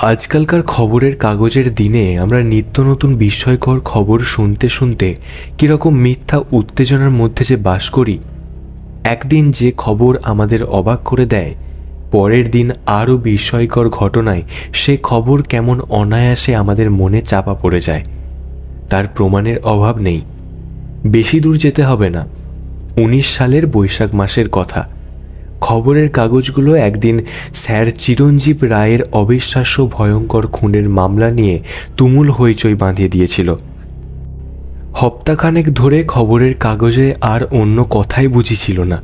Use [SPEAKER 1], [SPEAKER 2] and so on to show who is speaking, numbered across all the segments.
[SPEAKER 1] আজকালকার খবরের কাগজের দিনে আমরা নিত্য নতুন বিস্ময়কর খবর শুনতে শুনতে কীরকম মিথ্যা উত্তেজনার মধ্যে যে বাস করি। একদিন যে খবর আমাদের অবাক করে দেয়, পরের দিন আরও বিস্ময়কর ঘটনায় সে খবর কেমন অনায়াসে আমাদের মনে চাপা পড়ে যায়। তার প্রমাণের অভাব নেই। বেশি দূর যেতে হবে না, 19 সালের বৈশাখ মাসের কথা। খবরের কাগজগুলো একদিন স্যার চিরঞ্জীব রায়ের অবিশ্বাস্য ভয়ঙ্কর খুনের মামলা নিয়ে তুমুল হইচই বাঁধিয়ে দিয়েছিল। হপ্তাখানেক ধরে খবরের কাগজে আর অন্য কথাই বুঝিছিল না।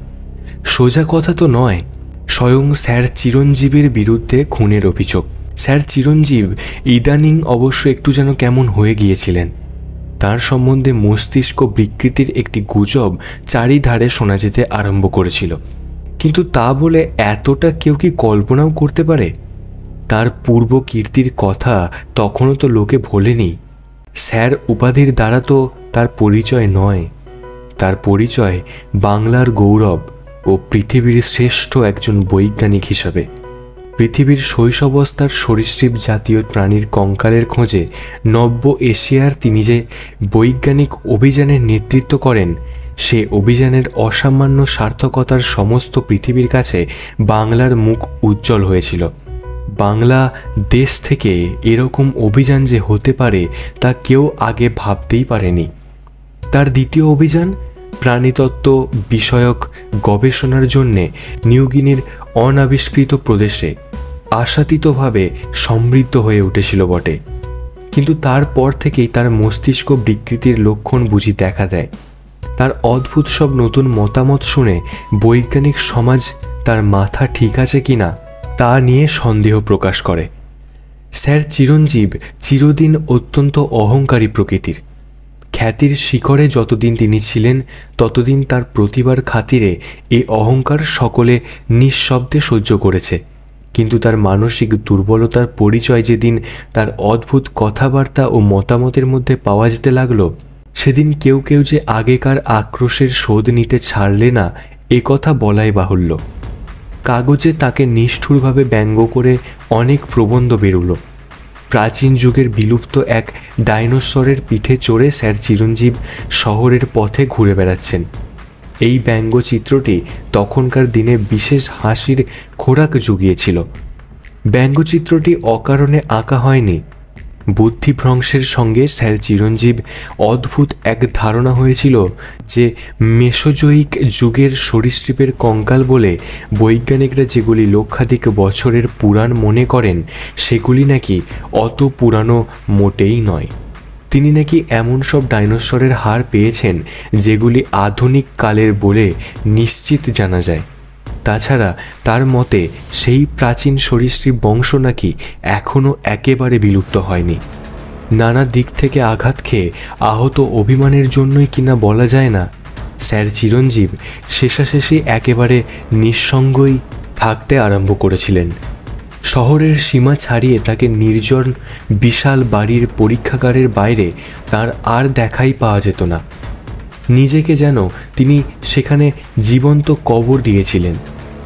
[SPEAKER 1] সোজা কথা তো নয়, স্বয়ং স্যার চিরঞ্জীবের বিরুদ্ধে খুনের অভিযোগ। স্যার চিরঞ্জীব ইদানিং অবশ্য একটু যেন কেমন হয়ে গিয়েছিলেন। তার সম্বন্ধে মস্তিষ্ক বিকৃতির একটি গুজব চারিধারে শোনা যেতে আরম্ভ করেছিল। কিন্তু তা বলে এতটা কেউ কি কল্পনাও করতে পারে? তার পূর্ব কীর্তির কথা তখনও তো লোকে ভোলেনি। স্যার উপাধির দ্বারা তো তার পরিচয় নয়, তার পরিচয় বাংলার গৌরব ও পৃথিবীর শ্রেষ্ঠ একজন বৈজ্ঞানিক হিসাবে। পৃথিবীর শৈশবাবস্থার সরীসৃপ জাতীয় প্রাণীর কঙ্কালের খোঁজে নব্য এশিয়ার তিনি যে বৈজ্ঞানিক অভিযানের নেতৃত্ব করেন, সে অভিযানের অসামান্য সার্থকতার সমস্ত পৃথিবীর কাছে বাংলার মুখ উজ্জ্বল হয়েছিল। বাংলা দেশ থেকে এরকম অভিযান যে হতে পারে তা কেউ আগে ভাবতেই পারেনি। তার দ্বিতীয় অভিযান প্রাণীতত্ত্ব বিষয়ক গবেষণার জন্যে নিউগিনির অনাবিষ্কৃত প্রদেশে আশাতীতভাবে সমৃদ্ধ হয়ে উঠেছিল বটে, কিন্তু তারপর থেকেই তার মস্তিষ্ক বিকৃতির লক্ষণ বুঝি দেখা দেয়। তার অদ্ভুত সব নতুন মতামত শুনে বৈজ্ঞানিক সমাজ তার মাথা ঠিক আছে কিনা তা নিয়ে সন্দেহ প্রকাশ করে। স্যার চিরঞ্জীব চিরদিন অত্যন্ত অহংকারী প্রকৃতির। খ্যাতির শিখরে যতদিন তিনি ছিলেন ততদিন তার প্রতিভার খাতিরে এই অহংকার সকলে নিঃশব্দে সহ্য করেছে। কিন্তু তার মানসিক দুর্বলতার পরিচয় যেদিন তার অদ্ভুত কথাবার্তা ও মতামতের মধ্যে পাওয়া যেতে লাগলো, সেদিন কেউ কেউ যে আগেকার আক্রোশের শোধ নিতে ছাড়লে না এ কথা বলাই বাহুল্য। কাগজে তাকে নিষ্ঠুরভাবে ব্যঙ্গ করে অনেক প্রবন্ধ বেরুলো। প্রাচীন যুগের বিলুপ্ত এক ডাইনোসরের পিঠে চড়ে স্যার চিরঞ্জীব শহরের পথে ঘুরে বেড়াচ্ছেন। এই ব্যঙ্গচিত্রটি তখনকার দিনে বিশেষ হাসির খোরাক জুগিয়েছিল। ব্যঙ্গচিত্রটি অকারণে আঁকা হয়নি। বুদ্ধিভ্রংশের সঙ্গে স্যার চিরঞ্জীব অদ্ভুত এক ধারণা হয়েছিল যে মেসোজোয়িক যুগের সরীসৃপের কঙ্কাল বলে বৈজ্ঞানিকরা যেগুলি লক্ষাধিক বছরের পুরাণ মনে করেন সেগুলি নাকি অত পুরানো মোটেই নয়। তিনি নাকি এমন সব ডাইনোসরের হাড় পেয়েছেন যেগুলি আধুনিক কালের বলে নিশ্চিত জানা যায়। তাছাড়া তার মতে সেই প্রাচীন সরীসৃপ বংশ নাকি এখনও একেবারে বিলুপ্ত হয়নি। নানা দিক থেকে আঘাত খেয়ে আহত অভিমানের জন্যই কিনা বলা যায় না, স্যার চিরঞ্জীব শেষাশেষি একেবারে নিঃসঙ্গই থাকতে আরম্ভ করেছিলেন। শহরের সীমা ছাড়িয়ে তাকে নির্জন বিশাল বাড়ির পরীক্ষাগারের বাইরে তার আর দেখাই পাওয়া যেত না। নিজেকে যেন তিনি সেখানে জীবন্ত কবর দিয়েছিলেন।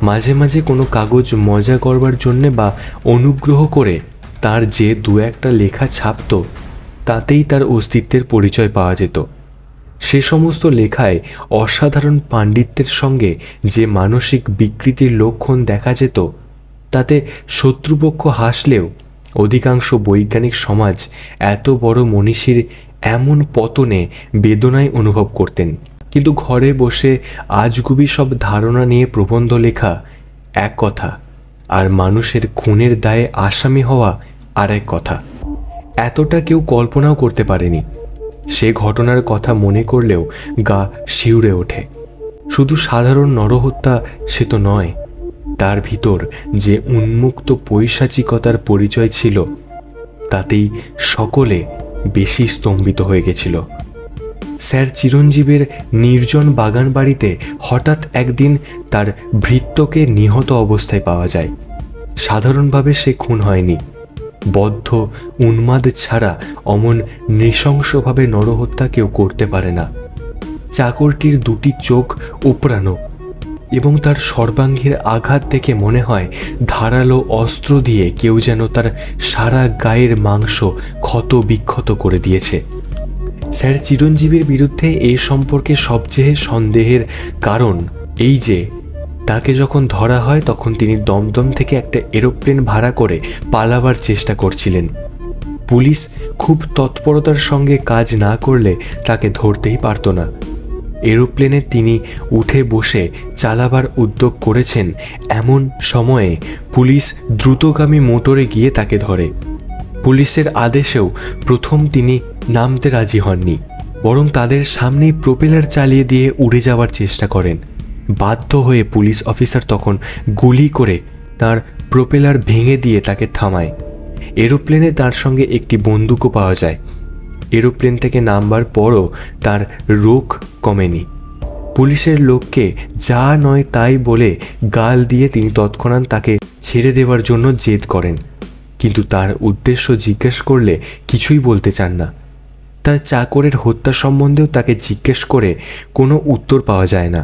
[SPEAKER 1] মাঝে মাঝে কোনো কাগজ মজা করবার জন্যে বা অনুগ্রহ করে তার যে দু একটা লেখা ছাপত, তাতেই তার অস্তিত্বের পরিচয় পাওয়া যেত। সে সমস্ত লেখায় অসাধারণ পাণ্ডিত্যের সঙ্গে যে মানসিক বিকৃতির লক্ষণ দেখা যেত, তাতে শত্রুপক্ষ হাসলেও অধিকাংশ বৈজ্ঞানিক সমাজ এত বড় মনীষীর এমন পতনে বেদনায় অনুভব করতেন। কিন্তু ঘরে বসে আজগুবি সব ধারণা নিয়ে প্রবন্ধ লেখা এক কথা, আর মানুষের খুনের দায়ে আসামি হওয়া আর এক কথা। এতটা কেউ কল্পনাও করতে পারেনি। সে ঘটনার কথা মনে করলেও গা শিউরে ওঠে। শুধু সাধারণ নরহত্যা সে তো নয়, তার ভিতর যে উন্মুক্ত পৈশাচিকতার পরিচয় ছিল তাতেই সকলে বেশি স্তম্ভিত হয়ে গেছিল। স্যার চিরঞ্জীবের নির্জন বাগান বাড়িতে হঠাৎ একদিন তার ভৃত্যকে নিহত অবস্থায় পাওয়া যায়। সাধারণভাবে সে খুন হয়নি। বদ্ধ উন্মাদ ছাড়া অমন নৃশংসভাবে নরহত্যা কেউ করতে পারে না। চাকরটির দুটি চোখ উপড়ানো, এবং তার সর্বাঙ্গের আঘাত দেখে মনে হয় ধারালো অস্ত্র দিয়ে কেউ যেন তার সারা গায়ের মাংস ক্ষত বিক্ষত করে দিয়েছে। স্যার চিরঞ্জীবের বিরুদ্ধে এই সম্পর্কে সবচেয়ে সন্দেহের কারণ এই যে তাকে যখন ধরা হয় তখন তিনি দমদম থেকে একটা এরোপ্লেন ভাড়া করে পালাবার চেষ্টা করছিলেন। পুলিশ খুব তৎপরতার সঙ্গে কাজ না করলে তাকে ধরতেই পারত না। এরোপ্লেনে তিনি উঠে বসে চালাবার উদ্যোগ করেছেন এমন সময়ে পুলিশ দ্রুতগামী মোটরে গিয়ে তাকে ধরে। পুলিশের আদেশেও প্রথম তিনি নামতে রাজি হননি, বরং তাদের সামনেই প্রোপেলার চালিয়ে দিয়ে উড়ে যাওয়ার চেষ্টা করেন। বাধ্য হয়ে পুলিশ অফিসার তখন গুলি করে তার প্রোপেলার ভেঙে দিয়ে তাকে থামায়। এরোপ্লেনে তার সঙ্গে একটি বন্দুকও পাওয়া যায়। এরোপ্লেন থেকে নামবার পরও তার রোগ কমেনি। পুলিশের লোককে যা নয় তাই বলে গাল দিয়ে তিনি তৎক্ষণাৎ তাকে ছেড়ে দেওয়ার জন্য জেদ করেন, কিন্তু তার উদ্দেশ্য জিজ্ঞেস করলে কিছুই বলতে চান না। তার চাকরের হত্যা সম্বন্ধেও তাকে জিজ্ঞেস করে কোনো উত্তর পাওয়া যায় না।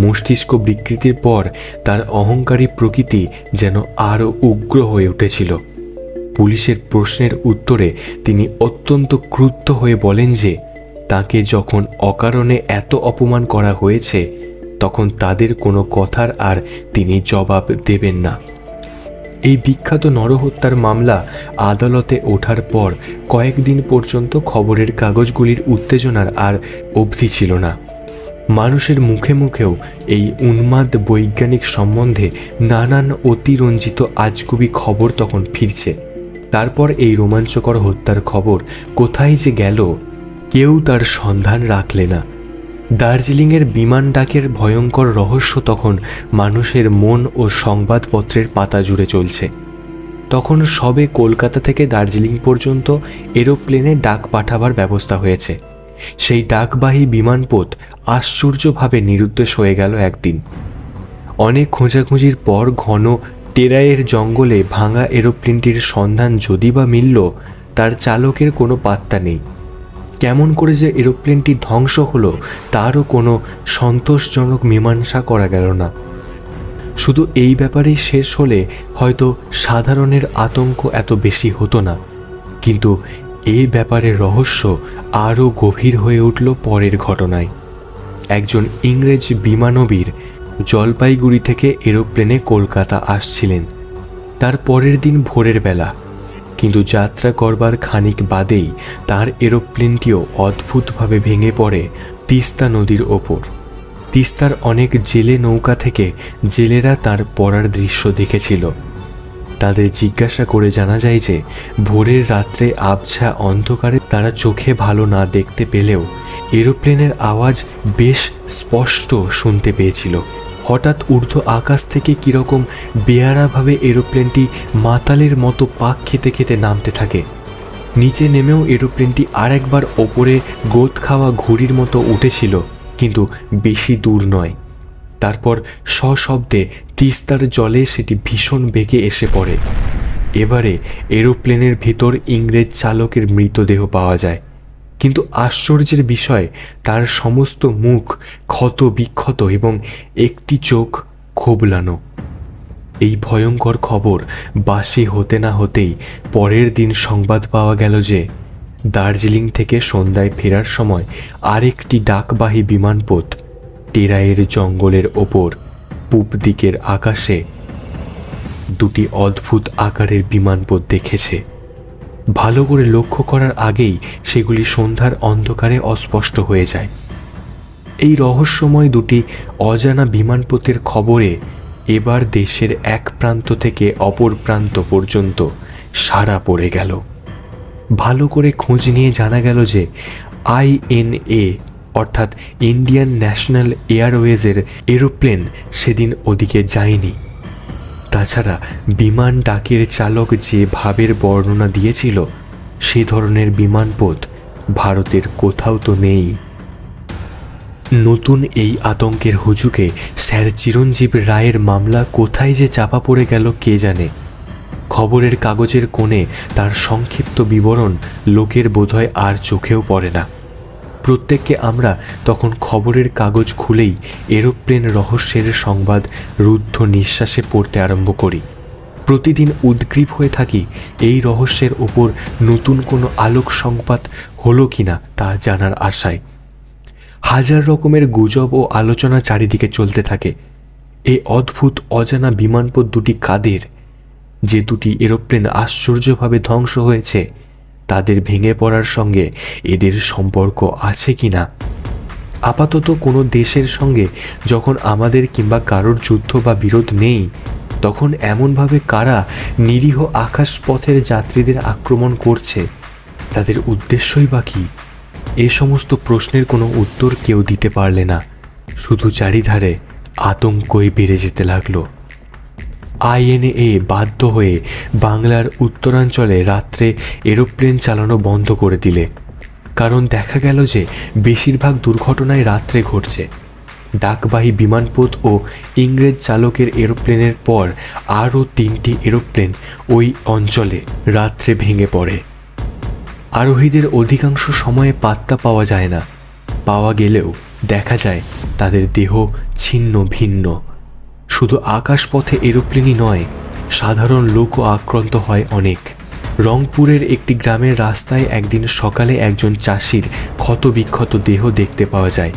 [SPEAKER 1] মস্তিষ্ক বিকৃতির পর তার অহংকারী প্রকৃতি যেন আরও উগ্র হয়ে উঠেছিল। পুলিশের প্রশ্নের উত্তরে তিনি অত্যন্ত ক্রুদ্ধ হয়ে বলেন যে তাকে যখন অকারণে এত অপমান করা হয়েছে তখন তাদের কোনো কথার আর তিনি জবাব দেবেন না। এই বিখ্যাত নরহত্যার মামলা আদালতে ওঠার পর কয়েকদিন পর্যন্ত খবরের কাগজগুলির উত্তেজনার আর অবধি ছিল না। মানুষের মুখে মুখেও এই উন্মাদ বৈজ্ঞানিক সম্বন্ধে নানান অতিরঞ্জিত আজগুবি খবর তখন ফিরছে। তারপর এই রোমাঞ্চকর হত্যার খবর কোথায় যে গেল কেউ তার সন্ধান রাখলে না। দার্জিলিংয়ের বিমান ডাকের ভয়ঙ্কর রহস্য তখন মানুষের মন ও সংবাদপত্রের পাতা জুড়ে চলছে। তখন সবে কলকাতা থেকে দার্জিলিং পর্যন্ত এরোপ্লেনে ডাক পাঠাবার ব্যবস্থা হয়েছে। সেই ডাকবাহী বিমানপথ আশ্চর্যভাবে নিরুদ্দেশ হয়ে গেল একদিন। অনেক খোঁজাখুঁজির পর ঘন টেরাইয়ের জঙ্গলে ভাঙা এরোপ্লেনটির সন্ধান যদি বা মিলল, তার চালকের কোনো পাত্তা নেই। কেমন করে যে এরোপ্লেনটি ধ্বংস হলো তারও কোনো সন্তোষজনক মীমাংসা করা গেল না। শুধু এই ব্যাপারেই শেষ হলে হয়তো সাধারণের আতঙ্ক এত বেশি হতো না, কিন্তু এই ব্যাপারের রহস্য আরও গভীর হয়ে উঠল পরের ঘটনায়। একজন ইংরেজ বিমানবীর জলপাইগুড়ি থেকে এরোপ্লেনে কলকাতা আসছিলেন তার পরের দিন ভোরের বেলা, কিন্তু যাত্রা করবার খানিক বাদেই তার এরোপ্লেনটিও অদ্ভুতভাবে ভেঙে পড়ে তিস্তা নদীর ওপর। তিস্তার অনেক জেলে নৌকা থেকে জেলেরা তার পড়ার দৃশ্য দেখেছিল। তাদের জিজ্ঞাসা করে জানা যায় যে ভোরের রাত্রে আবছা অন্ধকারে তারা চোখে ভালো না দেখতে পেলেও এরোপ্লেনের আওয়াজ বেশ স্পষ্ট শুনতে পেয়েছিল। হঠাৎ ঊর্ধ্ব আকাশ থেকে কীরকম বেয়ারাভাবে এরোপ্লেনটি মাতালের মতো পাক খেতে খেতে নামতে থাকে। নিচে নেমেও এরোপ্লেনটি আরেকবার ওপরে গোদ খাওয়া ঘুড়ির মতো উঠেছিল, কিন্তু বেশি দূর নয়। তারপর সশব্দে তিস্তার জলে সেটি ভীষণ বেগে এসে পড়ে। এবারে এরোপ্লেনের ভিতর ইংরেজ চালকের মৃতদেহ পাওয়া যায়, কিন্তু আশ্চর্যের বিষয় তার সমস্ত মুখ ক্ষত বিক্ষত এবং একটি চোখ খোবলানো। এই ভয়ঙ্কর খবর বাসি হতে না হতেই পরের দিন সংবাদ পাওয়া গেল যে দার্জিলিং থেকে সন্ধ্যায় ফেরার সময় আরেকটি ডাকবাহী বিমানপথ টেরাইয়ের জঙ্গলের ওপর পূব দিকের আকাশে দুটি অদ্ভুত আকারের বিমানপথ দেখেছে। ভালো করে লক্ষ্য করার আগেই সেগুলি সন্ধ্যার অন্ধকারে অস্পষ্ট হয়ে যায়। এই রহস্যময় দুটি অজানা বিমানপথের খবরে এবার দেশের এক প্রান্ত থেকে অপর প্রান্ত পর্যন্ত সাড়া পড়ে গেল। ভালো করে খোঁজ নিয়ে জানা গেল যে INA অর্থাৎ ইন্ডিয়ান ন্যাশনাল এয়ারওয়েজের এরোপ্লেন সেদিন ওদিকে যায়নি। তাছাড়া বিমান ডাকের চালক যে ভাবের বর্ণনা দিয়েছিল সে ধরনের বিমানপথ ভারতের কোথাও তো নেই। নতুন এই আতঙ্কের হুজুকে স্যার চিরঞ্জীব রায়ের মামলা কোথায় যে চাপা পড়ে গেল কে জানে। খবরের কাগজের কোণে তার সংক্ষিপ্ত বিবরণ লোকের বোধহয় আর চোখেও পড়ে না। প্রত্যেককে আমরা তখন খবরের কাগজ খুলেই এরোপ্লেন রহস্যের সংবাদ রুদ্ধ নিঃশ্বাসে পড়তে আরম্ভ করি। প্রতিদিন উদ্গ্রীব হয়ে থাকি এই রহস্যের ওপর নতুন কোনো আলোক সংবাদ হলো কিনা তা জানার আশায়। হাজার রকমের গুজব ও আলোচনা চারিদিকে চলতে থাকে। এই অদ্ভুত অজানা বিমানপথ দুটি কাদের? যে দুটি এরোপ্লেন আশ্চর্যভাবে ধ্বংস হয়েছে, তাদের ভেঙে পড়ার সঙ্গে এদের সম্পর্ক আছে কিনা? আপাতত কোনো দেশের সঙ্গে যখন আমাদের কিংবা কারোর যুদ্ধ বা বিরোধ নেই, তখন এমনভাবে কারা নিরীহ আকাশপথের যাত্রীদের আক্রমণ করছে, তাদের উদ্দেশ্যই বা কী? এ সমস্ত প্রশ্নের কোনো উত্তর কেউ দিতে পারলে না। শুধু চারিধারে আতঙ্কই বেড়ে যেতে লাগলো। INA বাধ্য হয়ে বাংলার উত্তরাঞ্চলে রাত্রে এরোপ্লেন চালানো বন্ধ করে দিলে, কারণ দেখা গেল যে বেশিরভাগ দুর্ঘটনাই রাত্রে ঘটছে। ডাকবাহী বিমানপথ ও ইংরেজ চালকের এরোপ্লেনের পর আরও 3টি এরোপ্লেন ওই অঞ্চলে রাত্রে ভেঙে পড়ে। আরোহীদের অধিকাংশ সময়ে পাত্তা পাওয়া যায় না, পাওয়া গেলেও দেখা যায় তাদের দেহ ছিন্ন ভিন্ন। শুধু আকাশপথে এরোপ্লেনই নয়, সাধারণ লোকও আক্রান্ত হয় অনেক। রংপুরের একটি গ্রামের রাস্তায় একদিন সকালে একজন চাষির ক্ষতবিক্ষত দেহ দেখতে পাওয়া যায়।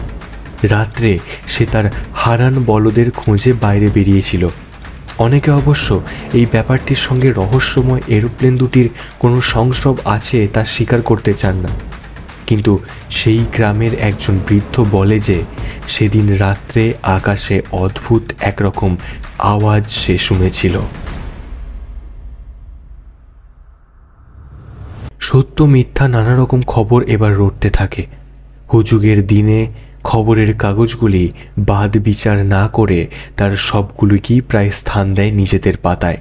[SPEAKER 1] রাত্রে সে তার হারান বলদের খোঁজে বাইরে বেরিয়েছিল। অনেকে অবশ্য এই ব্যাপারটির সঙ্গে রহস্যময় এরোপ্লেন দুটির কোনো সংস্রব আছে তা স্বীকার করতে চান না, কিন্তু সেই গ্রামের একজন বৃদ্ধ বলে যে সেদিন রাত্রে আকাশে অদ্ভুত একরকম আওয়াজ সে শুনেছিল। সত্য মিথ্যা নানা রকম খবর এবার রটতে থাকে। হুজুগের দিনে খবরের কাগজগুলি বাদ বিচার না করে তার সবগুলিকেই প্রায় স্থান দেয় নিজেদের পাতায়।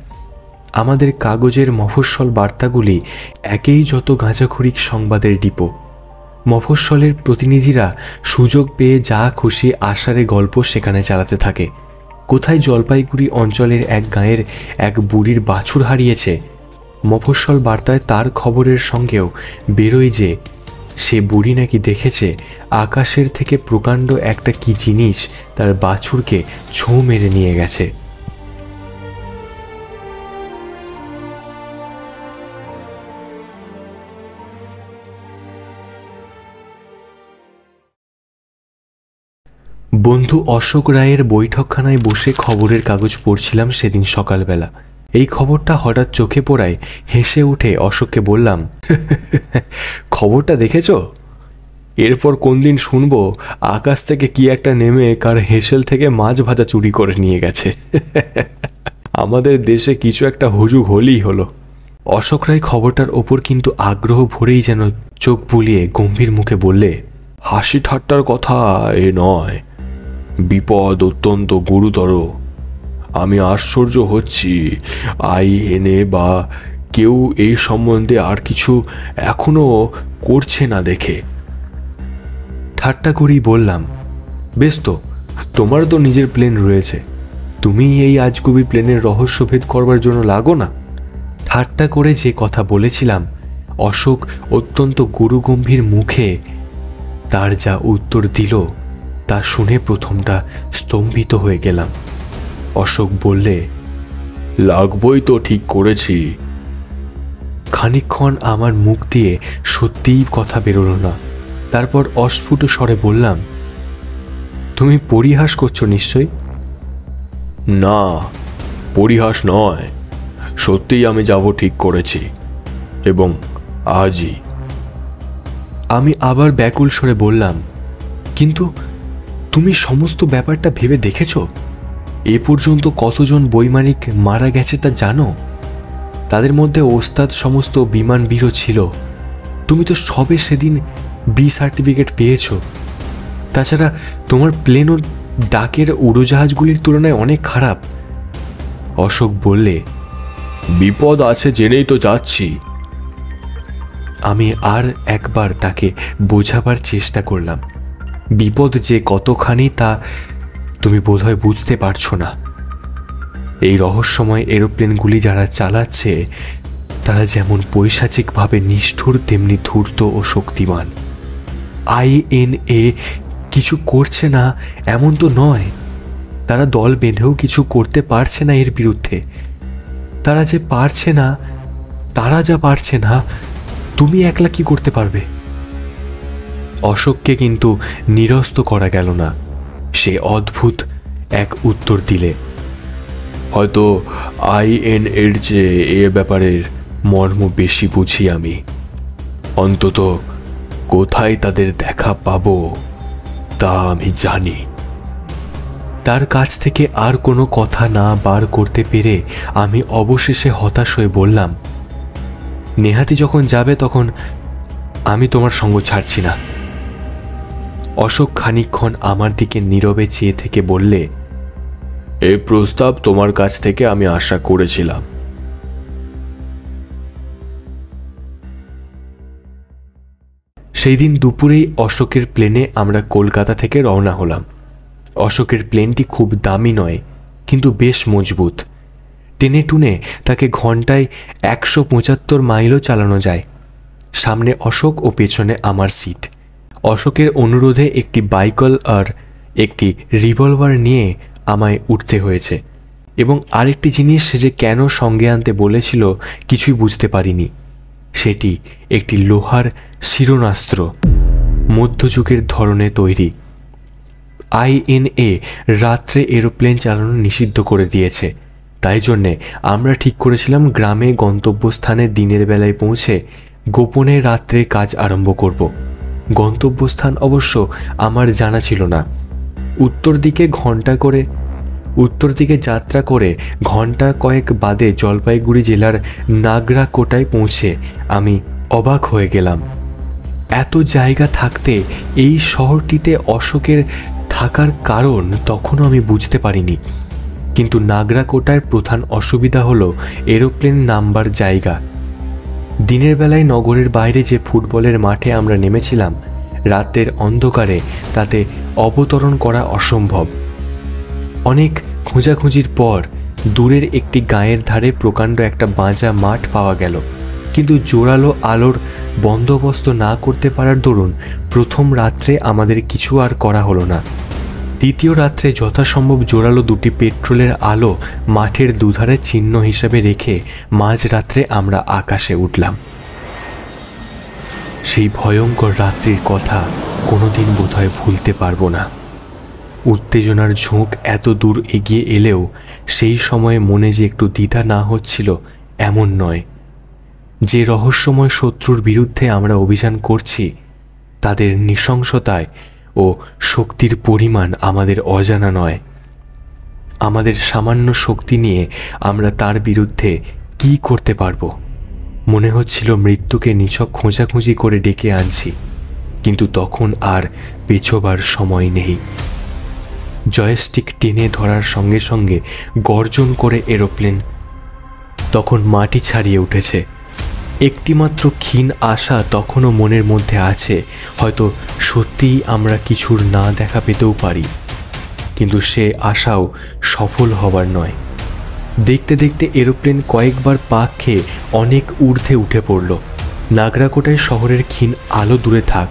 [SPEAKER 1] আমাদের কাগজের মফস্বল বার্তাগুলি একেই যত গাঁজাখুরিক সংবাদের ডিপো। মফস্বলের প্রতিনিধিরা সুযোগ পেয়ে যা খুশি আষাঢ়ে গল্প সেখানে চালাতে থাকে। কোথায় জলপাইগুড়ি অঞ্চলের এক গাঁয়ের এক বুড়ির বাছুর হারিয়েছে, মফস্বল বার্তায় তার খবরের সঙ্গেও বেরোয় যে সে বুড়ি নাকি দেখেছে আকাশের থেকে প্রকাণ্ড একটা কি জিনিস তার বাছুরকে ছোঁ মেরে নিয়ে গেছে। বন্ধু অশোক রায়ের বৈঠকখানায় বসে খবরের কাগজ পড়ছিলাম সেদিন সকালবেলা। এই খবরটা হঠাৎ চোখে পড়ায় হেসে উঠে অশোককে বললাম, খবরটা দেখেছ? এরপর কোন দিন শুনবো আকাশ থেকে কি একটা নেমে কার হেসেল থেকে মাছ ভাজা চুরি করে নিয়ে গেছে। আমাদের দেশে কিছু একটা হুজুগ হলেই হলো। অশোক রায় খবরটার ওপর কিন্তু আগ্রহ ভরেই যেন চোখ বুলিয়ে গম্ভীর মুখে বললে, হাসি ঠাট্টার কথা এ নয়, বিপদ অত্যন্ত গুরুতর। আমি আশ্চর্য হচ্ছি INA বা কেউ এই সম্বন্ধে আর কিছু এখনো করছে না দেখে। ঠাট্টা করেই বললাম, বেশ তো, তোমার তো নিজের প্লেন রয়েছে, তুমি এই আজগুবি প্লেনের রহস্যভেদ করবার জন্য লাগো না। ঠাট্টা করে যে কথা বলেছিলাম, অশোক অত্যন্ত গুরুগম্ভীর মুখে তার যা উত্তর দিল তা শুনে প্রথমটা স্তম্ভিত হয়ে গেলাম। অশোক বললে, লাগবই তো, ঠিক করেছি। খানিকক্ষণ আমার মুখ দিয়ে সত্যিই কথা বেরোলো না। তারপর অস্ফুট স্বরে বললাম, তুমি পরিহাস করছো নিশ্চয়ই? না, পরিহাস নয়, সত্যিই আমি যাব ঠিক করেছি, এবং আজই। আমি আবার ব্যাকুল স্বরে বললাম, কিন্তু তুমি সমস্ত ব্যাপারটা ভেবে দেখেছ? এ পর্যন্ত কতজন বৈমানিক মারা গেছে তা জানো? তাদের মধ্যে ওস্তাদ সমস্ত বিমানবীরও ছিল। তুমি তো সবে সেদিন B সার্টিফিকেট পেয়েছ। তাছাড়া তোমার প্লেনও ডাকের উড়োজাহাজগুলির তুলনায় অনেক খারাপ। অশোক বললে, বিপদ আছে জেনেই তো যাচ্ছি। আমি আর একবার তাকে বোঝাবার চেষ্টা করলাম। বিপদ যে কতখানি তা তুমি বোধহয় বুঝতে পারছো না। এই রহস্যময় এরোপ্লেনগুলি যারা চালাচ্ছে তারা যেমন পৈশাচিকভাবে নিষ্ঠুর তেমনি ধূর্ত ও শক্তিমান। INA কিছু করছে না এমন তো নয়, তারা দল বেঁধেও কিছু করতে পারছে না এর বিরুদ্ধে। তারা যে পারছে না, তারা যা পারছে না, তুমি একলা কি করতে পারবে? অশোককে কিন্তু নিরস্ত করা গেল না। সে অদ্ভুত এক উত্তর দিলে, হয়তো INA-র চেয়ে এ ব্যাপারের মর্ম বেশি বুঝি আমি। অন্তত কোথায় তাদের দেখা পাবো তা আমি জানি। তার কাছ থেকে আর কোনো কথা না বার করতে পেরে আমি অবশেষে হতাশ হয়ে বললাম, নেহাতি যখন যাবে তখন আমি তোমার সঙ্গ ছাড়ছি না। অশোক খানিকক্ষণ আমার দিকে নীরবে চেয়ে থেকে বললে, এই প্রস্তাব তোমার কাছ থেকে আমি আশা করেছিলাম। সেই দিন দুপুরেই অশোকের প্লেনে আমরা কলকাতা থেকে রওনা হলাম। অশোকের প্লেনটি খুব দামি নয়, কিন্তু বেশ মজবুত। টেনে টুনে তাকে ঘন্টায় 175 মাইলও চালানো যায়। সামনে অশোক ও পেছনে আমার সিট। অশোকের অনুরোধে একটি বাইকল আর একটি রিভলভার নিয়ে আমায় উঠতে হয়েছে, এবং আরেকটি জিনিস সে যে কেন সঙ্গে আনতে বলেছিল কিছুই বুঝতে পারিনি। সেটি একটি লোহার শিরণাস্ত্র, মধ্যযুগের ধরনে তৈরি। INA রাত্রে এরোপ্লেন চালানো নিষিদ্ধ করে দিয়েছে। তাই জন্যে আমরা ঠিক করেছিলাম গ্রামে গন্তব্যস্থানে দিনের বেলায় পৌঁছে গোপনে রাত্রে কাজ আরম্ভ করব। গন্তব্যস্থান অবশ্য আমার জানা ছিল না। উত্তর দিকে যাত্রা করে ঘন্টা কয়েক বাদে জলপাইগুড়ি জেলার নাগরাকোটায় পৌঁছে আমি অবাক হয়ে গেলাম। এত জায়গা থাকতে এই শহরটিতে অশোকের থাকার কারণ তখনও আমি বুঝতে পারিনি। কিন্তু নাগরাকোটার প্রধান অসুবিধা হলো এরোপ্লেন নামবার জায়গা। দিনের বেলায় নগরের বাইরে যে ফুটবলের মাঠে আমরা নেমেছিলাম, রাতের অন্ধকারে তাতে অবতরণ করা অসম্ভব। অনেক খোঁজাখুঁজির পর দূরের একটি গাঁয়ের ধারে প্রকাণ্ড একটা বাঁজা মাঠ পাওয়া গেল, কিন্তু জোরালো আলোর বন্দোবস্ত না করতে পারার দরুন প্রথম রাত্রে আমাদের কিছু আর করা হলো না। দ্বিতীয় রাত্রে যথাসম্ভব জোরালো দুটি পেট্রোলের আলো মাঠের দুধারে চিহ্ন হিসেবে রেখে মাঝরাত্রে আমরা আকাশে উঠলাম। সেই ভয়ঙ্কর রাত্রির কথা কোনোদিন বোধহয় ভুলতে পারবো না। উত্তেজনার ঝোঁক এত দূর এগিয়ে এলেও সেই সময়ে মনে যে একটু দ্বিধা না হচ্ছিল এমন নয়। যে রহস্যময় শত্রুর বিরুদ্ধে আমরা অভিযান করছি, তাদের নৃশংসতায় ও শক্তির পরিমাণ আমাদের অজানা নয়। আমাদের সামান্য শক্তি নিয়ে আমরা তার বিরুদ্ধে কি করতে পারব? মনে হচ্ছিল মৃত্যুকে নিছক খোঁজাখুঁজি করে ডেকে আনছি, কিন্তু তখন আর পেছোবার সময় নেই। জয়স্টিক টেনে ধরার সঙ্গে সঙ্গে গর্জন করে এরোপ্লেন তখন মাটি ছাড়িয়ে উঠেছে। একটিমাত্র ক্ষীণ আশা তখনও মনের মধ্যে আছে, হয়তো সত্যিই আমরা কিছুর না দেখা পেতেও পারি। কিন্তু সে আশাও সফল হবার নয়। দেখতে দেখতে এরোপ্লেন কয়েকবার পাক খেয়ে অনেক ঊর্ধ্বে উঠে পড়ল। নাগরাকোটায় শহরের ক্ষীণ আলো দূরে থাক,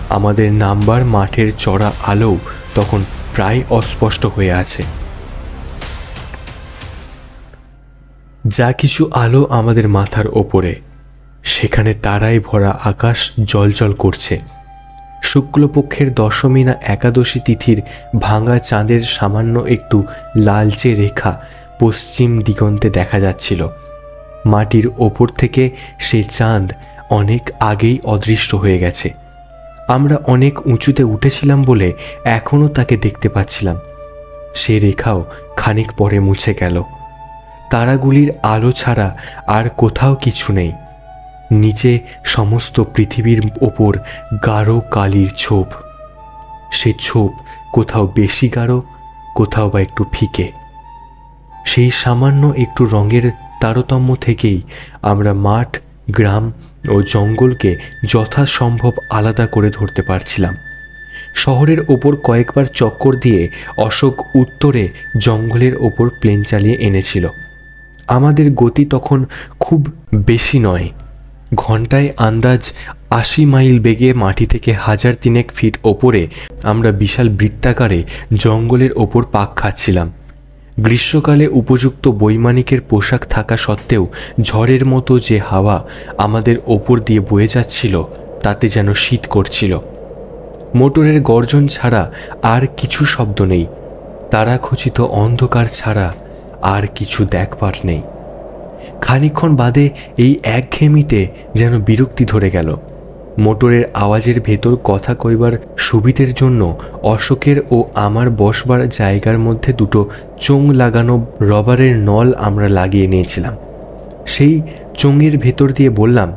[SPEAKER 1] আমাদের নামবার মাঠের চড়া আলোও তখন প্রায় অস্পষ্ট হয়ে আছে। যা কিছু আলো আমাদের মাথার ওপরে, সেখানে তারায় ভরা আকাশ জ্বলজ্বল করছে। শুক্লপক্ষের দশমী না একাদশী তিথির ভাঙা চাঁদের সামান্য একটু লালচে রেখা পশ্চিম দিগন্তে দেখা যাচ্ছিল। মাটির ওপর থেকে সে চাঁদ অনেক আগেই অদৃশ্য হয়ে গেছে। আমরা অনেক উঁচুতে উঠেছিলাম বলে এখনও তাকে দেখতে পাচ্ছিলাম। সে রেখাও খানিক পরে মুছে গেল। তারাগুলির আলো ছাড়া আর কোথাও কিছু নেই। নিচে সমস্ত পৃথিবীর ওপর গাঢ় কালির ছোপ। সে ছোপ কোথাও বেশি গাঢ়, কোথাও বা একটু ফিকে। সেই সামান্য একটু রঙের তারতম্য থেকেই আমরা মাঠ, গ্রাম ও জঙ্গলকে যথাসম্ভব আলাদা করে ধরতে পারছিলাম। শহরের ওপর কয়েকবার চক্কর দিয়ে অশোক উত্তরে জঙ্গলের ওপর প্লেন চালিয়ে এনেছিল। আমাদের গতি তখন খুব বেশি নয়, ঘন্টায় আন্দাজ 80 মাইল বেগে মাটি থেকে 1000 ফিট ওপরে আমরা বিশাল বৃত্তাকারে জঙ্গলের ওপর পাক খাচ্ছিলাম। গ্রীষ্মকালে উপযুক্ত বৈমানিকের পোশাক থাকা সত্ত্বেও ঝড়ের মতো যে হাওয়া আমাদের ওপর দিয়ে বয়ে যাচ্ছিল তাতে যেন শীত করছিল। মোটরের গর্জন ছাড়া আর কিছু শব্দ নেই, তারাখচিত অন্ধকার ছাড়া আর কিছু দেখবার নেই। খানিকক্ষণ বাদে এই একঘেয়েমিতে যেন বিরক্তি ধরে গেল। মোটরের আওয়াজের ভেতর কথা কইবার সুবিধের জন্য অশোকের ও আমার বসবার জায়গার মধ্যে দুটো চোঙ লাগানো রবারের নল আমরা লাগিয়ে নিয়েছিলাম। সেই চোঙের ভেতর দিয়ে বললাম,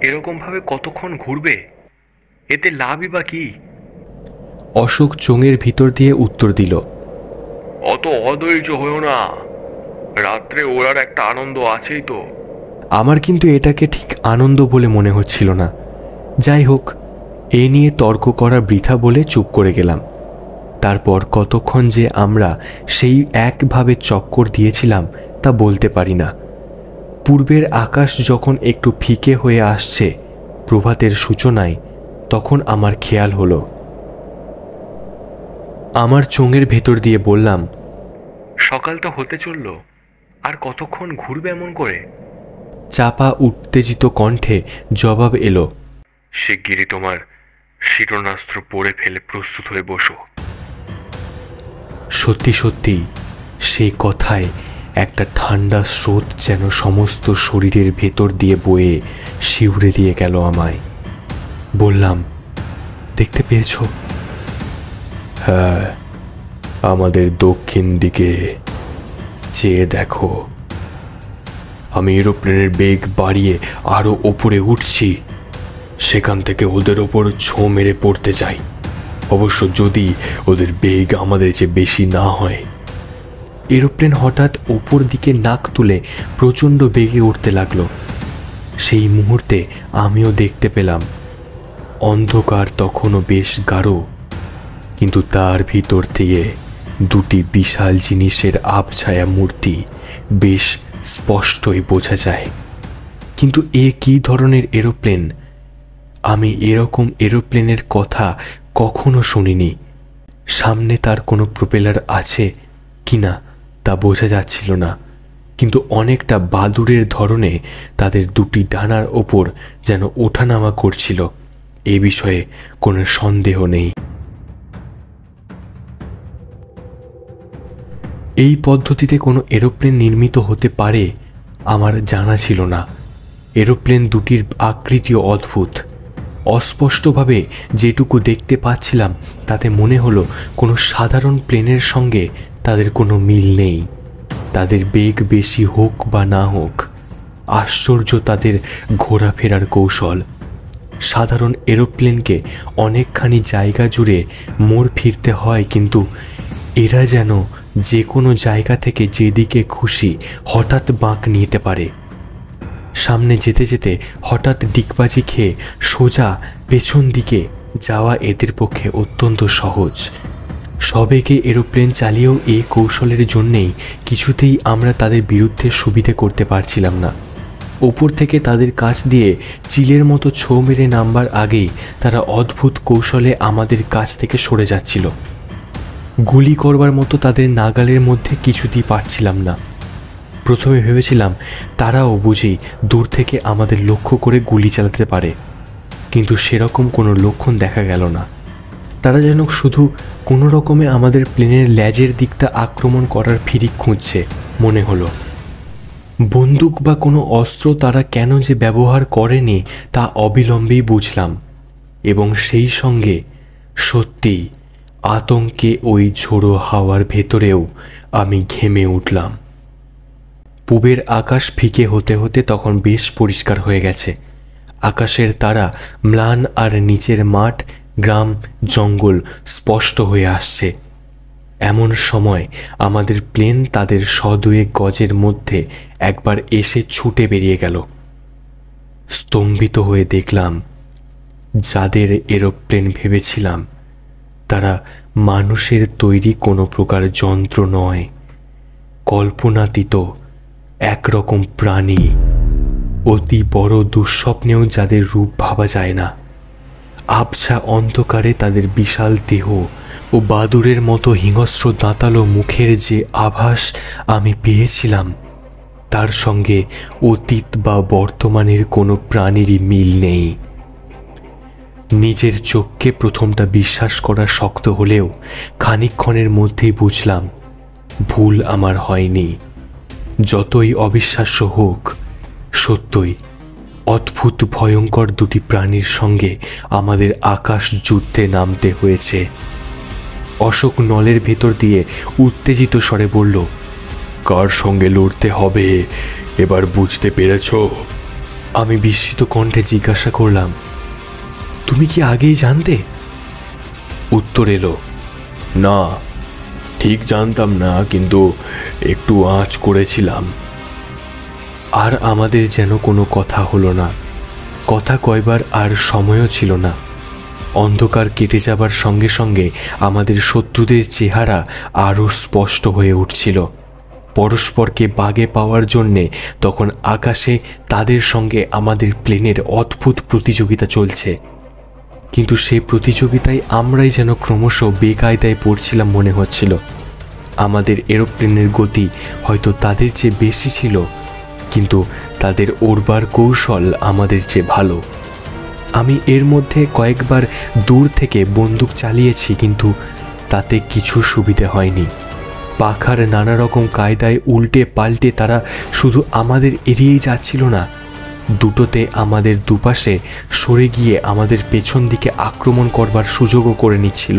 [SPEAKER 1] এরকমভাবে কতক্ষণ ঘুরবে? এতে লাভই বা কি? অশোক চোঙের ভিতর দিয়ে উত্তর দিল, অত অধৈর্য হয়েও না, রাত্রে ওড়ার একটা আনন্দ আছেই তো। আমার কিন্তু এটাকে ঠিক আনন্দ বলে মনে হচ্ছিল না। যাই হোক, এ নিয়ে তর্ক করা বৃথা বলে চুপ করে গেলাম। তারপর কতক্ষণ যে আমরা সেই একভাবে চক্কর দিয়েছিলাম তা বলতে পারি না। পূর্বের আকাশ যখন একটু ফিকে হয়ে আসছে প্রভাতের সূচনায়, তখন আমার খেয়াল হলো। আমার চোঙের ভেতর দিয়ে বললাম, সকাল তো হতে চলল, আর কতক্ষণ ঘুরবে এমন করে? চাপা উত্তেজিত কণ্ঠে জবাব এলো, শিগগিরই তোমার শিরনাস্ত্র পরে ফেলে প্রস্তুত হয়ে বসো। সত্যি সত্যি সেই কথায় একটা ঠান্ডা স্রোত যেন সমস্ত শরীরের ভেতর দিয়ে বয়ে শিউরে দিয়ে গেল আমায়। বললাম, দেখতে পেয়েছ? হ্যাঁ, আমাদের দক্ষিণ দিকে চেয়ে দেখো। আমি এরোপ্লেনের বেগ বাড়িয়ে আরো ওপরে উঠছি। সেখান থেকে ওদের ওপর ছোঁ মেরে পড়তে চাই, অবশ্য যদি ওদের বেগ আমাদের চেয়ে বেশি না হয়। এরোপ্লেন হঠাৎ ওপর দিকে নাক তুলে প্রচণ্ড বেগে উঠতে লাগলো। সেই মুহূর্তে আমিও দেখতে পেলাম অন্ধকার তখনও বেশ গাঢ়, কিন্তু তার ভিতর থেকে দুটি বিশাল জিনিসের আবছায়া মূর্তি বেশ স্পষ্টই বোঝা যায়। কিন্তু এ কী ধরনের এরোপ্লেন? আমি এরকম এরোপ্লেনের কথা কখনো শুনিনি। সামনে তার কোনো প্রোপেলার আছে কিনা তা বোঝা যাচ্ছিল না, কিন্তু অনেকটা বাদুড়ের ধরনে তাদের দুটি ডানার ওপর যেন ওঠানামা করছিল, এ বিষয়ে কোনো সন্দেহ নেই। এই পদ্ধতিতে কোনো এরোপ্লেন নির্মিত হতে পারে আমার জানা ছিল না। এরোপ্লেন দুটির আকৃতিও অদ্ভুত। অস্পষ্টভাবে যেটুকু দেখতে পাচ্ছিলাম তাতে মনে হলো কোনো সাধারণ প্লেনের সঙ্গে তাদের কোনো মিল নেই। তাদের বেগ বেশি হোক বা না হোক, আশ্চর্য তাদের ঘোরাফেরার কৌশল। সাধারণ এরোপ্লেনকে অনেকখানি জায়গা জুড়ে মোড় ফিরতে হয়, কিন্তু এরা যেন যে কোনো জায়গা থেকে যেদিকে খুশি হঠাৎ বাঁক নিতে পারে। সামনে যেতে যেতে হঠাৎ ডিগবাজি খেয়ে সোজা পেছন দিকে যাওয়া এদের পক্ষে অত্যন্ত সহজ। সবেগে এরোপ্লেন চালিয়েও এই কৌশলের জন্যেই কিছুতেই আমরা তাদের বিরুদ্ধে সুবিধে করতে পারছিলাম না। ওপর থেকে তাদের কাছ দিয়ে চিলের মতো ছোঁ মেরে নামবার আগেই তারা অদ্ভুত কৌশলে আমাদের কাছ থেকে সরে যাচ্ছিল। গুলি করবার মতো তাদের নাগালের মধ্যে কিছুতেই পারছিলাম না। প্রথমে ভেবেছিলাম তারাও বুঝি দূর থেকে আমাদের লক্ষ্য করে গুলি চালাতে পারে, কিন্তু সেরকম কোনো লক্ষণ দেখা গেল না। তারা যেন শুধু কোনো রকমে আমাদের প্লেনের ল্যাজের দিকটা আক্রমণ করার ফিরিক খুঁজছে মনে হলো। বন্দুক বা কোনো অস্ত্র তারা কেন যে ব্যবহার করেনি তা অবিলম্বেই বুঝলাম, এবং সেই সঙ্গে সত্যিই আতঙ্কে ওই ঝোড়ো হাওয়ার ভেতরেও আমি ঘেমে উঠলাম। পূবের আকাশ ফিকে হতে হতে তখন বেশ পরিষ্কার হয়ে গেছে। আকাশের তারা ম্লান আর নিচের মাঠ, গ্রাম, জঙ্গল স্পষ্ট হয়ে আসছে। এমন সময় আমাদের প্লেন তাদের 100-2 গজের মধ্যে একবার এসে ছুটে বেরিয়ে গেল। স্তম্ভিত হয়ে দেখলাম যাদের এরোপ্লেন ভেবেছিলাম তারা মানুষের তৈরি কোনো প্রকার যন্ত্র নয়, কল্পনাতীত একরকম প্রাণী। অতি বড় দুঃস্বপ্নেও যাদের রূপ ভাবা যায় না, আবছা অন্ধকারে তাদের বিশাল দেহ ও বাদুড়ের মতো হিংস্র দাঁতালো মুখের যে আভাস আমি পেয়েছিলাম, তার সঙ্গে অতীত বা বর্তমানের কোনো প্রাণীরই মিল নেই। নিজের চোখকে প্রথমটা বিশ্বাস করা শক্ত হলেও খানিকক্ষণের মধ্যেই বুঝলাম ভুল আমার হয়নি। যতই অবিশ্বাস্য হোক, সত্যই অদ্ভুত ভয়ঙ্কর দুটি প্রাণীর সঙ্গে আমাদের আকাশ যুদ্ধে নামতে হয়েছে। অশোক নলের ভেতর দিয়ে উত্তেজিত স্বরে বলল, কার সঙ্গে লড়তে হবে এবার বুঝতে পেরেছ? আমি বিস্মিত কণ্ঠে জিজ্ঞাসা করলাম, তুমি কি আগেই জানতে? উত্তর এলো, না, ঠিক জানতাম না, কিন্তু একটু আঁচ করেছিলাম। আর আমাদের যেন কোনো কথা হলো না। কথা কয়বার আর সময়ও ছিল না। অন্ধকার কেটে যাবার সঙ্গে সঙ্গে আমাদের শত্রুদের চেহারা আরও স্পষ্ট হয়ে উঠছিল। পরস্পরকে বাগে পাওয়ার জন্যে তখন আকাশে তাদের সঙ্গে আমাদের প্লেনের অদ্ভুত প্রতিযোগিতা চলছে। কিন্তু সেই প্রতিযোগিতায় আমরাই যেন ক্রমশ বেকায়দায় পড়ছিলাম মনে হচ্ছিল। আমাদের এরোপ্লেনের গতি হয়তো তাদের চেয়ে বেশি ছিল, কিন্তু তাদের ওড়বার কৌশল আমাদের চেয়ে ভালো। আমি এর মধ্যে কয়েকবার দূর থেকে বন্দুক চালিয়েছি, কিন্তু তাতে কিছু সুবিধে হয়নি। পাখার নানা রকম কায়দায় উল্টে পাল্টে তারা শুধু আমাদের এড়িয়েই যাচ্ছিল না, দুটোতে আমাদের দুপাশে সরে গিয়ে আমাদের পেছন দিকে আক্রমণ করবার সুযোগও করে নিচ্ছিল।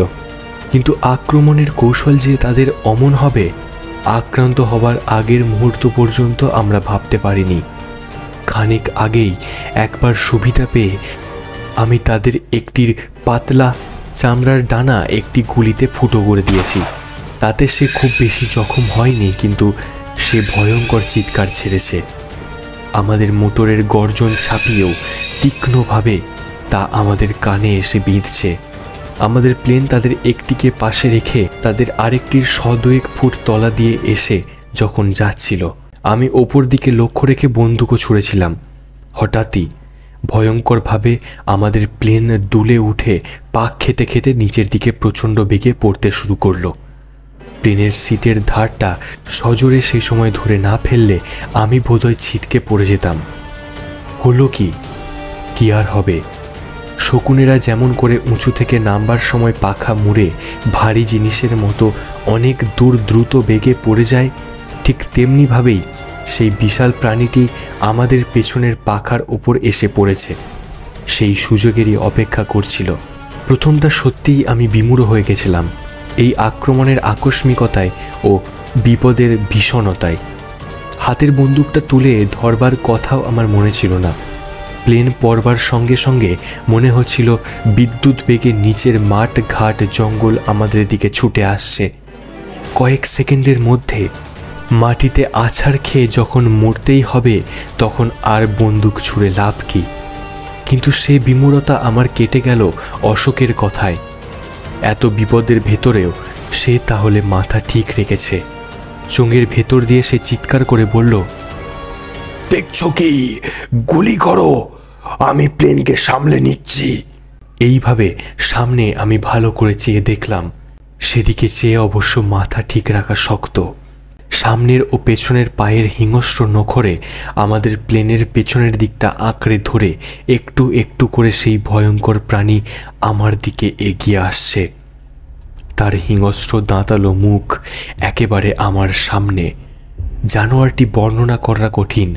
[SPEAKER 1] কিন্তু আক্রমণের কৌশল যে তাদের অমন হবে, আক্রান্ত হবার আগের মুহূর্ত পর্যন্ত আমরা ভাবতে পারিনি। খানিক আগেই একবার সুবিধা পেয়ে আমি তাদের একটির পাতলা চামড়ার ডানা একটি গুলিতে ফুটো করে দিয়েছি। তাতে সে খুব বেশি জখম হয়নি, কিন্তু সে ভয়ঙ্কর চিৎকার ছেড়েছে। আমাদের মোটরের গর্জন ছাপিয়েও তীক্ষ্ণভাবে তা আমাদের কানে এসে বিঁধছে। আমাদের প্লেন তাদের একটিকে পাশে রেখে তাদের আরেকটির 100 ফুট তলা দিয়ে এসে যখন যাচ্ছিল, আমি ওপর দিকে লক্ষ্য রেখে বন্দুকও ছুঁড়েছিলাম। হঠাৎই ভয়ঙ্করভাবে আমাদের প্লেন দুলে উঠে পাক খেতে খেতে নিচের দিকে প্রচণ্ড বেগে পড়তে শুরু করলো। প্লেনের সিটের ধারটা সজোরে সেই সময় ধরে না ফেললে আমি বোধহয় ছিটকে পড়ে যেতাম। হলো কি আর হবে? শকুনেরা যেমন করে উঁচু থেকে নামবার সময় পাখা মুড়ে ভারী জিনিসের মতো অনেক দূর দ্রুত বেগে পড়ে যায়, ঠিক তেমনিভাবেই সেই বিশাল প্রাণীটি আমাদের পেছনের পাখার ওপর এসে পড়েছে। সেই সুযোগেরই অপেক্ষা করছিল। প্রথমটা সত্যিই আমি বিমূঢ় হয়ে গেছিলাম এই আক্রমণের আকস্মিকতায় ও বিপদের ভীষণতায়। হাতের বন্দুকটা তুলে ধরবার কথাও আমার মনে ছিল না। প্লেন পড়বার সঙ্গে সঙ্গে মনে হচ্ছিল বিদ্যুৎ বেগে নিচের মাঠ ঘাট জঙ্গল আমাদের দিকে ছুটে আসছে। কয়েক সেকেন্ডের মধ্যে মাটিতে আছাড় খেয়ে যখন মরতেই হবে, তখন আর বন্দুক ছুঁড়ে লাভ কি? কিন্তু সে বিমূঢ়তা আমার কেটে গেল অশোকের কথায়। এত বিপদের ভেতরেও সে তাহলে মাথা ঠিক রেখেছে। চোঙের ভেতর দিয়ে সে চিৎকার করে বলল, দেখছো কি? গুলি করো, আমি প্লেনকে সামলে নিচ্ছি। এইভাবে সামনে আমি ভালো করে চেয়ে দেখলাম। সেদিকে চেয়ে অবশ্য মাথা ঠিক রাখা শক্ত। সামনের ও পেছনের পায়ের হিংস্র নখরে আমাদের প্লেনের পেছনের দিকটা আঁকড়ে ধরে একটু একটু করে সেই ভয়ঙ্কর প্রাণী আমার দিকে এগিয়ে আসছে। তার হিংস্র দাঁতালো মুখ একেবারে আমার সামনে। জানোয়ারটি বর্ণনা করা কঠিন।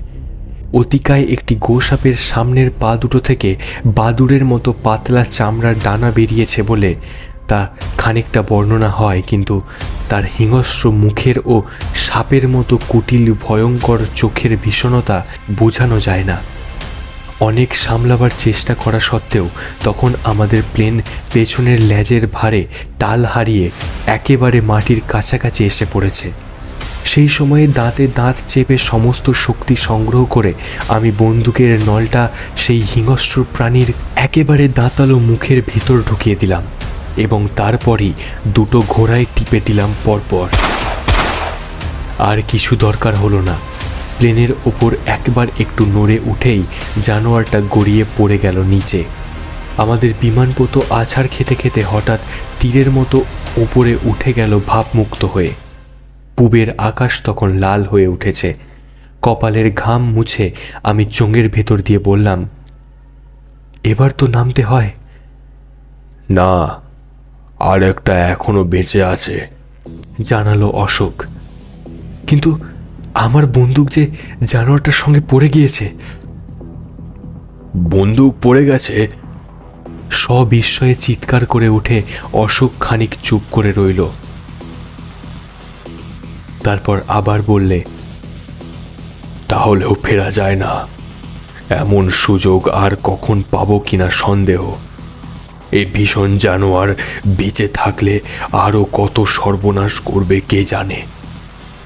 [SPEAKER 1] অতিকায় একটি গোসাপের সামনের পা দুটো থেকে বাদুড়ের মতো পাতলা চামড়ার ডানা বেরিয়েছে বলে তা খানিকটা বর্ণনা হয়, কিন্তু তার হিংস্র মুখের ও সাপের মতো কুটিল ভয়ঙ্কর চোখের ভীষণতা বোঝানো যায় না। অনেক সামলাবার চেষ্টা করা সত্ত্বেও তখন আমাদের প্লেন পেছনের লেজের ভারে টাল হারিয়ে একেবারে মাটির কাছাকাছি এসে পড়েছে। সেই সময়ে দাঁতে দাঁত চেপে সমস্ত শক্তি সংগ্রহ করে আমি বন্দুকের নলটা সেই হিংস্র প্রাণীর একেবারে দাঁতালো মুখের ভিতর ঢুকিয়ে দিলাম এবং তারপরই দুটো ঘোড়ায় টিপে দিলাম পরপর। আর কিছু দরকার হলো না। প্লেনের ওপর একবার একটু নড়ে উঠেই জানোয়ারটা গড়িয়ে পড়ে গেল নিচে। আমাদের বিমানপথ আছাড় খেতে খেতে হঠাৎ তীরের মতো ওপরে উঠে গেল ভাবমুক্ত হয়ে। পূবের আকাশ তখন লাল হয়ে উঠেছে। কপালের ঘাম মুছে আমি চোঙের ভেতর দিয়ে বললাম, এবার তো নামতে হয়।
[SPEAKER 2] না, আর একটা এখনো বেঁচে আছে,
[SPEAKER 1] জানালো অশোক। কিন্তু আমার বন্দুক যে জানোয়ারটার সঙ্গে পড়ে গিয়েছে।
[SPEAKER 2] বন্দুক পড়ে গেছে?
[SPEAKER 1] সবিস্ময়ে চিৎকার করে উঠে অশোক খানিক চুপ করে রইল। তারপর আবার বললে,
[SPEAKER 2] তাহলেও ফেরা যায় না। এমন সুযোগ আর কখন পাবো কিনা সন্দেহ। এই ভীষণ জানোয়ার বেঁচে থাকলে আরো কত সর্বনাশ করবে কে জানে।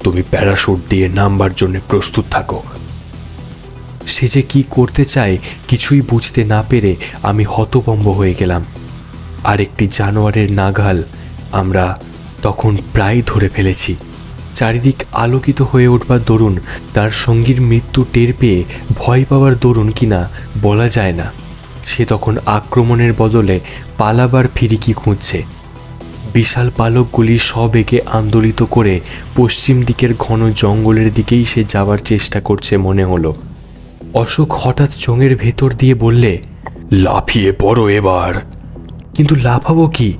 [SPEAKER 2] তুমি প্যারাশুট দিয়ে নামবার জন্য প্রস্তুত থাকো।
[SPEAKER 1] সে যে কি করতে চায় কিছুই বুঝতে না পেরে আমি হতভম্ব হয়ে গেলাম। আরেকটি জানোয়ারের নাগাল আমরা তখন প্রায় ধরে ফেলেছি। চারিদিক আলোকিত হয়ে উঠবার দরুন তার সঙ্গীর মৃত্যু টের পেয়ে ভয় পাওয়ার দরুন কিনা বলা যায় না। সে তখন আক্রমণের বদলে পালাবার ফিরিকি খুঁজছে। বিশাল পালকগুলি সবেগে আন্দোলিত করে পশ্চিম দিকের ঘন জঙ্গলের দিকেই সে যাওয়ার চেষ্টা করছে মনে হলো। অশোক হঠাৎ চোঙের ভেতর দিয়ে বললে,
[SPEAKER 2] লাফিয়ে পড়ো এবার।
[SPEAKER 1] কিন্তু লাফাবো কি?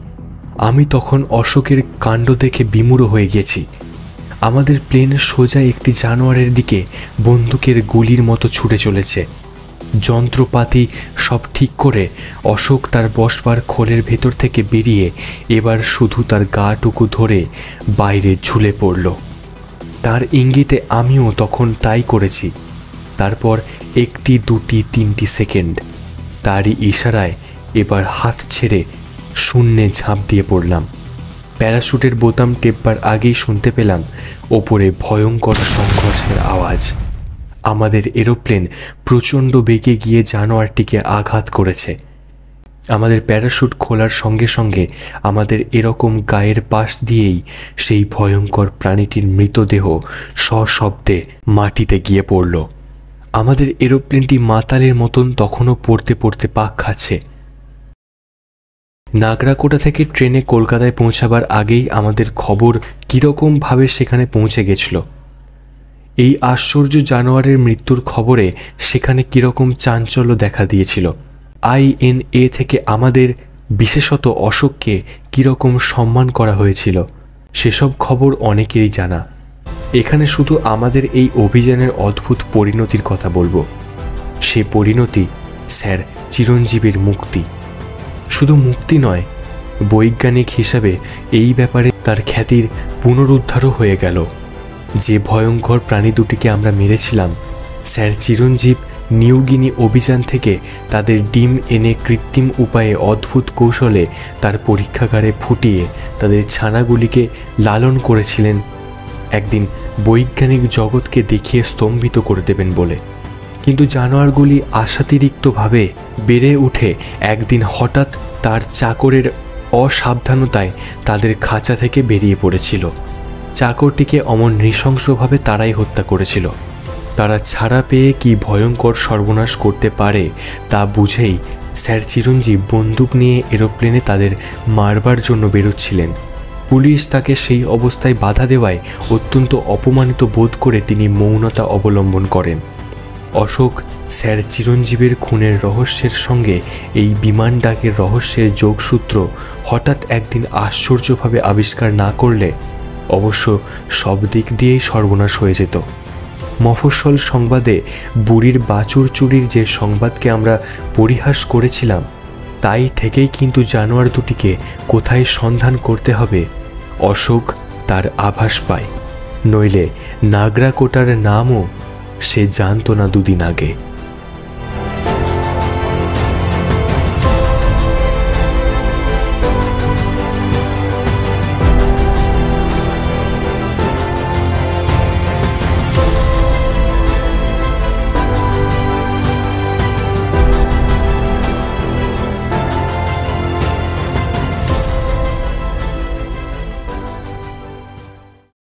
[SPEAKER 1] আমি তখন অশোকের কাণ্ড দেখে বিমূঢ় হয়ে গেছি। আমাদের প্লেন সোজা একটি জানোয়ারের দিকে বন্দুকের গুলির মতো ছুটে চলেছে। যন্ত্রপাতি সব ঠিক করে অশোক তার বসবার খোলের ভেতর থেকে বেরিয়ে এবার শুধু তার গাটুকু ধরে বাইরে ঝুলে পড়ল। তার ইঙ্গিতে আমিও তখন তাই করেছি। তারপর একটি, দুটি, তিনটি সেকেন্ড তারই ইশারায় এবার হাত ছেড়ে শূন্যে ঝাঁপ দিয়ে পড়লাম। প্যারাশুটের বোতাম টেপবার আগেই শুনতে পেলাম ওপরে ভয়ঙ্কর সংঘর্ষের আওয়াজ। আমাদের এরোপ্লেন প্রচণ্ড বেগে গিয়ে জানোয়ারটিকে আঘাত করেছে। আমাদের প্যারাশুট খোলার সঙ্গে সঙ্গে আমাদের এরকম গায়ের পাশ দিয়েই সেই ভয়ঙ্কর প্রাণীটির মৃতদেহ সশব্দে মাটিতে গিয়ে পড়ল। আমাদের এরোপ্লেনটি মাতালের মতন তখনও পড়তে পড়তে পাক খাচ্ছে। নাগরাকোটা থেকে ট্রেনে কলকাতায় পৌঁছাবার আগেই আমাদের খবর কীরকমভাবে সেখানে পৌঁছে গেছিল। এই আশ্চর্য জানোয়ারের মৃত্যুর খবরে সেখানে কীরকম চাঞ্চল্য দেখা দিয়েছিল। INA থেকে আমাদের, বিশেষত অশোককে কীরকম সম্মান করা হয়েছিল সেসব খবর অনেকেরই জানা। এখানে শুধু আমাদের এই অভিযানের অদ্ভুত পরিণতির কথা বলবো। সে পরিণতি স্যার চিরঞ্জীবের মুক্তি। শুধু মুক্তি নয়, বৈজ্ঞানিক হিসাবে এই ব্যাপারে তার খ্যাতির পুনরুদ্ধারও হয়ে গেল। যে ভয়ঙ্কর প্রাণী দুটিকে আমরা মেরেছিলাম, স্যার চিরঞ্জীব নিউগিনি অভিযান থেকে তাদের ডিম এনে কৃত্রিম উপায়ে অদ্ভুত কৌশলে তার পরীক্ষাগারে ফুটিয়ে তাদের ছানাগুলিকে লালন করেছিলেন একদিন বৈজ্ঞানিক জগৎকে দেখিয়ে স্তম্ভিত করে দেবেন বলে। কিন্তু জানোয়ারগুলি আশাতিরিক্তভাবে বেড়ে উঠে একদিন হঠাৎ তার চাকরের অসাবধানতায় তাদের খাঁচা থেকে বেরিয়ে পড়েছিল। চাকরটিকে অমন নৃশংসভাবে তারাই হত্যা করেছিল। তারা ছাড়া পেয়ে কি ভয়ঙ্কর সর্বনাশ করতে পারে তা বুঝেই স্যার চিরঞ্জীব বন্দুক নিয়ে এরোপ্লেনে তাদের মারবার জন্য বেরোচ্ছিলেন। পুলিশ তাকে সেই অবস্থায় বাধা দেওয়ায় অত্যন্ত অপমানিত বোধ করে তিনি মৌনতা অবলম্বন করেন। অশোক স্যার চিরঞ্জীবের খুনের রহস্যের সঙ্গে এই বিমান ডাকের রহস্যের যোগসূত্র হঠাৎ একদিন আশ্চর্যভাবে আবিষ্কার না করলে অবশ্য সব দিক দিয়েই সর্বনাশ হয়ে যেত। মফস্বল সংবাদে বুড়ির বাছুর চুরির যে সংবাদকে আমরা পরিহাস করেছিলাম, তাই থেকেই কিন্তু জানোয়ার দুটিকে কোথায় সন্ধান করতে হবে অশোক তার আভাস পায়। নইলে নাগরাকোটার নামও সে জানত না দুদিন আগে।